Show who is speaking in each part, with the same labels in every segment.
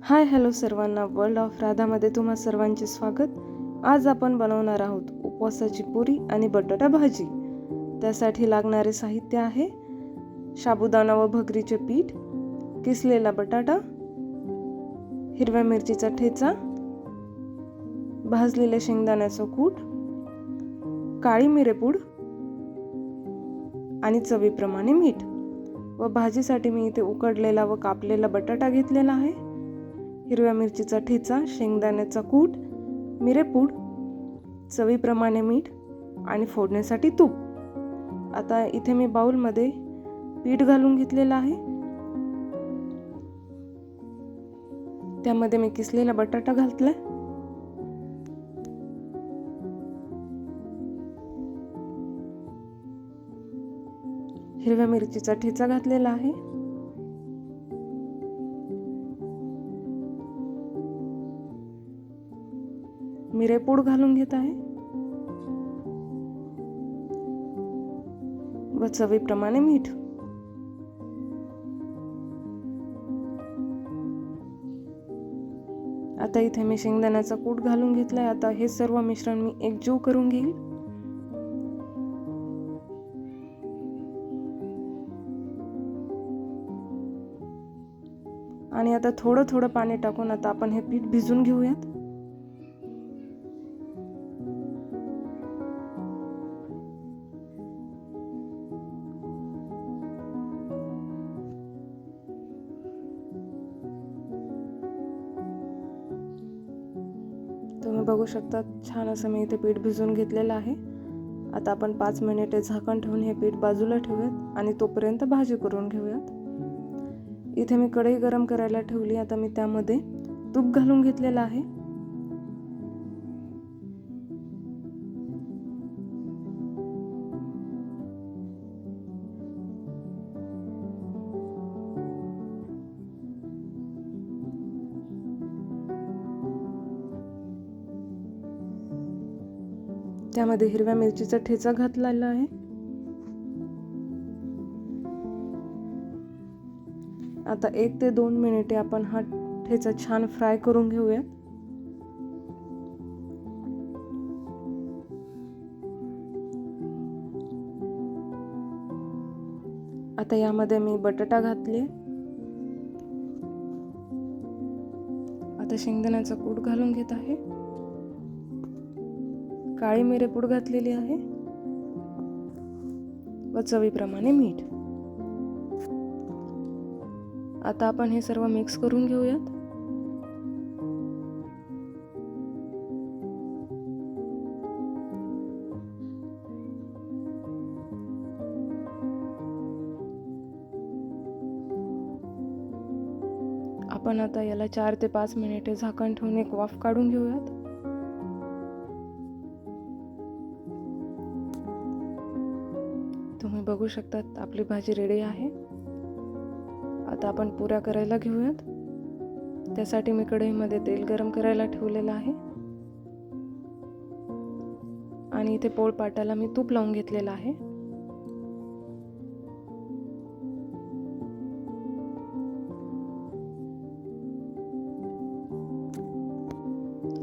Speaker 1: Hi hello सर्वांना, world of राधामध्ये तुम्हा सर्वांचे स्वागत. आज आपण बनवणार आहोत उपवासाची पुरी आणि बटाटा भाजी. त्यासाठी लागणारे साहित्य आहे साबुदाणा व भगरीचे पीठ, किसलेला बटाटा, हिरव्या मिरचीचा ठेचा, भाजलेले शेंगदाण्याचं कूट, काळी मिरेपूड आणि चवीप्रमाणे मीठ. व भाजीसाठी मी इथे उकडलेला व कापलेला बटाटा घेतलेला आहे, हिरव्या मिरचीचा ठेचा, शेंगदाण्याचा कूट, मिरेपूड, चवीप्रमाणे मीठ आणि फोडण्यासाठी तूप. आता इथे मी बाउलमध्ये पीठ घालून घेतलेलं आहे. त्यामध्ये मी किसलेला बटाटा घातलाय, हिरव्या मिरचीचा ठेचा घातलेला आहे, मिरेपूड घालून घेत आहे व चवीप्रमाणे मीठ. आता इथे मी शेंगदाण्याचा कूट घालून घेतलाय. आता हे सर्व मिश्रण मी एकजीव करून घेईल. आणि आता थोडं थोडं पाणी टाकून आता आपण हे पीठ भिजून घेऊयात. तुम्ही बघू शकता, छान असं मी इथे पीठ भिजून घेतलेलं आहे. आता आपण 5 मिनिटे झाकण ठेवून हे पीठ बाजूला ठेवूयात आणि तोपर्यंत भाजी करून घेऊयात. इथे मी कढई गरम करायला ठेवली. आता मी त्यामध्ये तूप घालून घेतलेलं आहे. त्यामध्ये हिरव्या मिरचीचा ठेचा घातलेला आहे. आता 1 ते 2 मिनिटे आपण हा ठेचा छान फ्राय करून घेऊयात. आता यामध्ये मी बटाटा घातले. आता शेंगदाण्याचा कूट घालून घेत आहे, काळी मिरेपूड घातलेली आहे व चवीप्रमाणे मीठ. आता आपण हे सर्व मिक्स करून घेऊयात. आपण आता याला 4 ते 5 मिनिटे झाकण ठेवून एक वाफ काढून घेऊयात. तुम्ही बघू शकता, आपली भाजी रेडी आहे. आता आपण पुऱ्या करायला घेऊयात. त्यासाठी मी कढईमध्ये तेल गरम करायला ठेवलेलं आहे आणि इथे पोळपाटाला मी तूप लावून घेतलेलं आहे.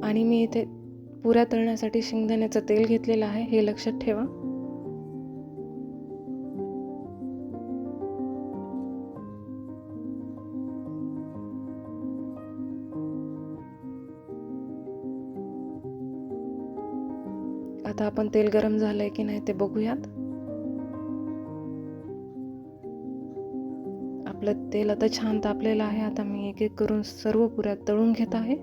Speaker 1: आणि मी इथे पुऱ्या तळण्यासाठी शेंगदाण्याचं तेल घेतलेलं आहे, हे लक्षात ठेवा. आता आपण तेल गरम झालंय की नाही ते बघूयात. आपलं तेल आता छान तापलेलं आहे. आता मी एक एक करून सर्व पुऱ्या तळून घेत आहे.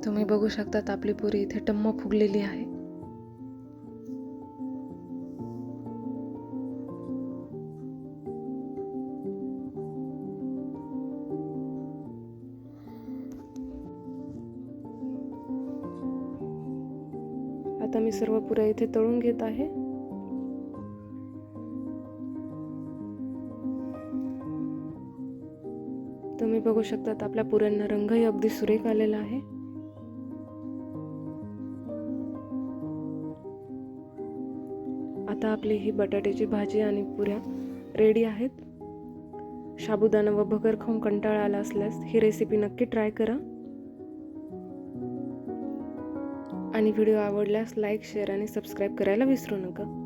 Speaker 1: तुम्ही बघू शकता, आपली पुरी इथे टम्म फुगलेली आहे. आता मी सर्व पुऱ्या इथे तळून घेत आहे. तुम्ही बघू शकता आपल्या पुऱ्यांना रंगही अगदी सुरेख आलेला आहे. आता आपली ही बटाट्याची भाजी आणि पुऱ्या रेडी आहेत. साबुदाणा व भगर खाऊन कंटाळा आला असल्यास ही रेसिपी नक्की ट्राय करा. आणि व्हिडिओ आवडल्यास लाईक, शेअर आणि सबस्क्राईब करायला विसरू नका.